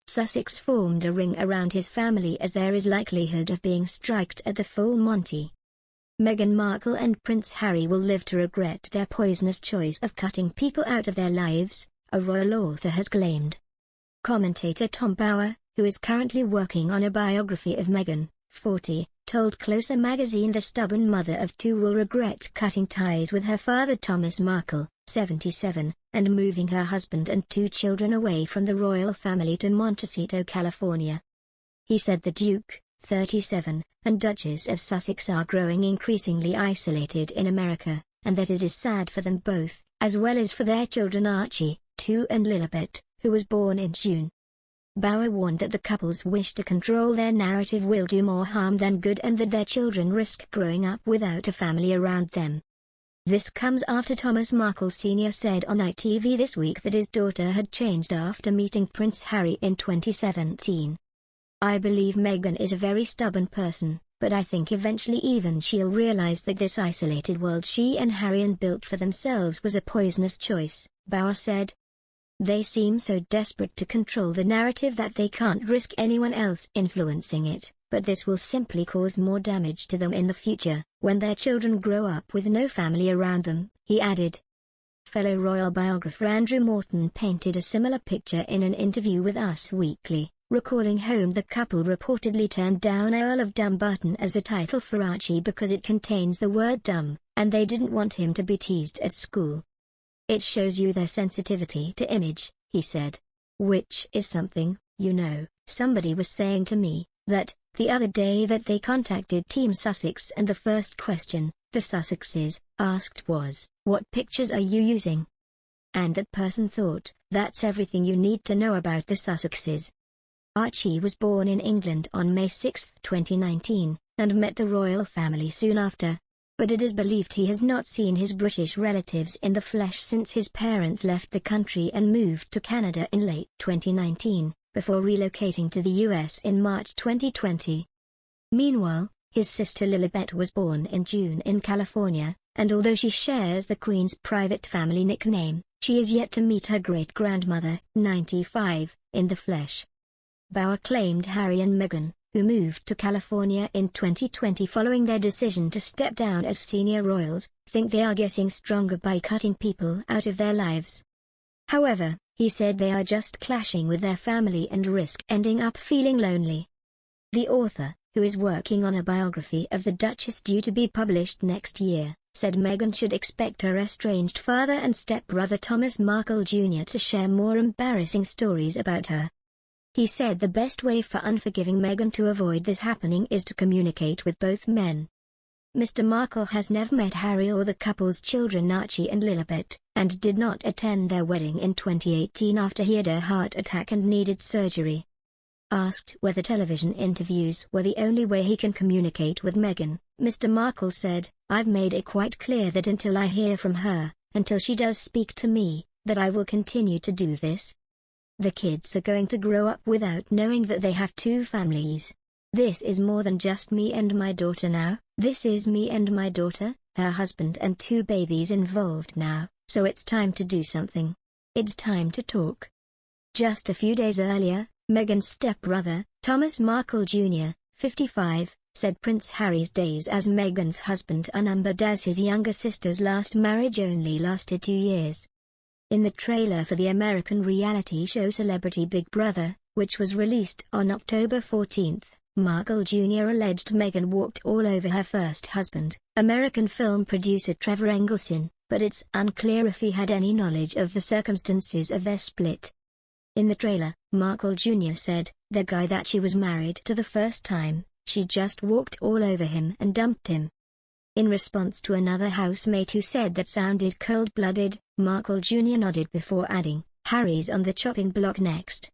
Sussex formed a ring around his family as there is likelihood of being striked at the full Monty. Meghan Markle and Prince Harry will live to regret their poisonous choice of cutting people out of their lives, a royal author has claimed. Commentator Tom Bower, who is currently working on a biography of Meghan, 40, told Closer magazine the stubborn mother of two will regret cutting ties with her father Thomas Markle, 77, and moving her husband and two children away from the royal family to Montecito, California. He said the Duke, 37, and Duchess of Sussex are growing increasingly isolated in America, and that it is sad for them both, as well as for their children Archie, 2 and Lilibet, who was born in June. Bower warned that the couple's wish to control their narrative will do more harm than good and that their children risk growing up without a family around them. This comes after Thomas Markle Sr. said on ITV This Week that his daughter had changed after meeting Prince Harry in 2017. "I believe Meghan is a very stubborn person, but I think eventually even she'll realize that this isolated world she and Harry built for themselves was a poisonous choice," Bower said. "They seem so desperate to control the narrative that they can't risk anyone else influencing it, but this will simply cause more damage to them in the future, when their children grow up with no family around them," he added. Fellow royal biographer Andrew Morton painted a similar picture in an interview with Us Weekly, recalling home the couple reportedly turned down Earl of Dumbarton as a title for Archie because it contains the word dumb, and they didn't want him to be teased at school. "It shows you their sensitivity to image," he said. "Which is something, somebody was saying to me, that, the other day that they contacted Team Sussex and the first question, the Sussexes, asked was, 'What pictures are you using?' And that person thought, that's everything you need to know about the Sussexes." Archie was born in England on May 6, 2019, and met the royal family soon after. But it is believed he has not seen his British relatives in the flesh since his parents left the country and moved to Canada in late 2019, before relocating to the US in March 2020. Meanwhile, his sister Lilibet was born in June in California, and although she shares the Queen's private family nickname, she is yet to meet her great-grandmother, 95, in the flesh. Bower claimed Harry and Meghan, who moved to California in 2020 following their decision to step down as senior royals, think they are getting stronger by cutting people out of their lives. However, he said they are just clashing with their family and risk ending up feeling lonely. The author, who is working on a biography of the Duchess due to be published next year, said Meghan should expect her estranged father and stepbrother Thomas Markle Jr. to share more embarrassing stories about her. He said the best way for unforgiving Meghan to avoid this happening is to communicate with both men. Mr. Markle has never met Harry or the couple's children Archie and Lilibet, and did not attend their wedding in 2018 after he had a heart attack and needed surgery. Asked whether television interviews were the only way he can communicate with Meghan, Mr. Markle said, "I've made it quite clear that until I hear from her, until she does speak to me, that I will continue to do this. The kids are going to grow up without knowing that they have two families. This is more than just me and my daughter now, this is me and my daughter, her husband and two babies involved now, so it's time to do something. It's time to talk." Just a few days earlier, Meghan's stepbrother, Thomas Markle Jr., 55, said Prince Harry's days as Meghan's husband are numbered as his younger sister's last marriage only lasted 2 years. In the trailer for the American reality show Celebrity Big Brother, which was released on October 14, Markle Jr. alleged Meghan walked all over her first husband, American film producer Trevor Engelson, but it's unclear if he had any knowledge of the circumstances of their split. In the trailer, Markle Jr. said, "The guy that she was married to the first time, she just walked all over him and dumped him." In response to another housemate who said that sounded cold-blooded, Markle Jr. nodded before adding, "Harry's on the chopping block next."